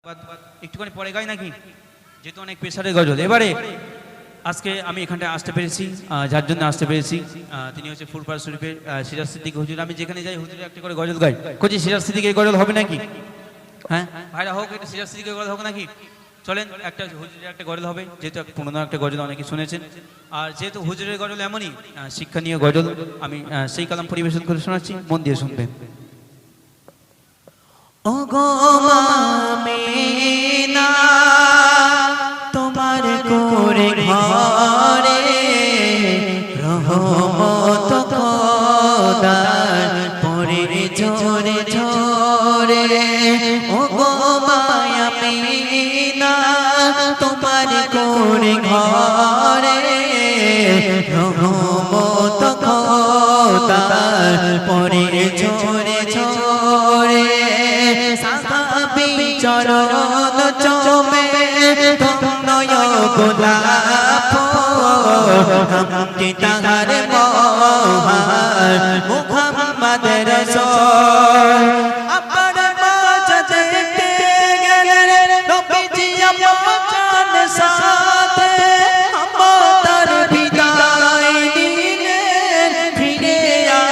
একটুখানি পরে গাই নাকি, যেহেতু অনেক প্রেসারের গজল। এবারে আজকে আমি এখানটায় আসতে পেরেছি, যার জন্য আসতে পেরেছি তিনি হচ্ছে ফুরফুরা শরীফের সিরাজ সিদ্দিক হুজুর। আমি যেখানে যাই হুজুরের একটা করে গজল গাই। কোচি সিরাজ সিদ্দিকের গজল হবে নাকি? হ্যাঁ ভাইরা হোক, এটা সিরাজ সিদ্দিকের গজল হোক নাকি? চলেন, একটা হুজুরের একটা গজল হবে, যেহেতু পুরোনো একটা গজল অনেকে শুনেছেন। আর যেহেতু হুজুরের গজল এমনই শিক্ষণীয় গজল, আমি সেই কালাম পরিবেশন করে শোনাচ্ছি, মন দিয়ে শুনবেন। ও গো আমিনা তোমার করে ঘরে রহমত খোদার পরে ঝরে ঝরে। ও গো আমিনা তোমার করে ঘরে রহমত খোদার পরে ঝরে ঝরে। চরণ চমে ধন্যয় গোলাপ হামকে তাহার মহান মুহাম্মদ রাসূল। আপনার মাঝে দেখতে গেলেন নবীজি আপনার সাথে আমাদের বিদায় নিলেন ফিরে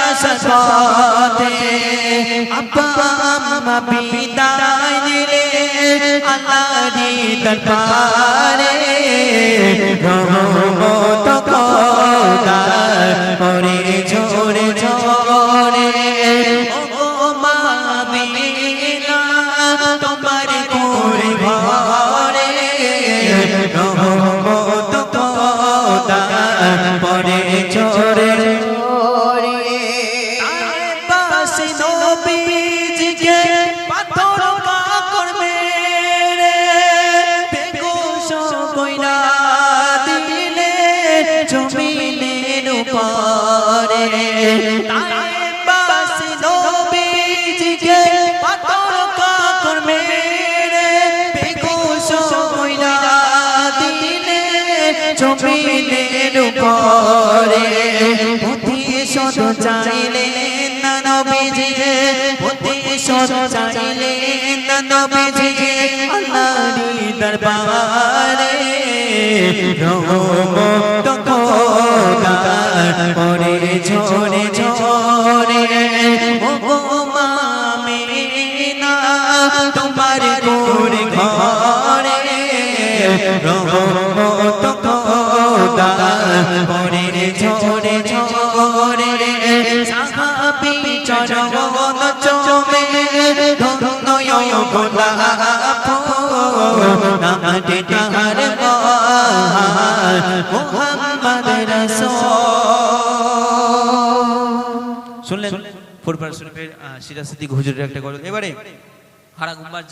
আসার পথে। আব্বা আম্মা বিদায় নিলেন আল্লাহরি দরবারে রহমত খোদার পরে ঝরে ঝরে। ও মা আমিনা তোমার কোলে ঘরে রহমত খোদার পরে ঝরে ঝরে। পাশে নবীজিকে পাথর কাকর মেরে বেকুশ কইরা দিলে জমিনের উপরে। পাশে নবীজিকে পাথর কাকর মেরে বেকুশ কইরা দিলে জমিনের উপরে। প্রতিশোধ চাইলেন না নবীজি, প্রতিশোধ চাইলেন না নবীজি আল্লাহর দরবারে রহমত খোদার পরে ঝরে ঝরে। ও গো আমিনা তোমার কোলে ঘরে রহমত খোদার পরে ঝরে ঝরে। সাহাবী চরণ চমে ধন্যয় গোলাপ নামটি তাহার মহান মুহাম্মদ রাসূল। শুনলেন ফুরফুরা শরীফের সিরাজ সিদ্দিক হুজুরের একটা গজল। এবারে হারা গুম্বার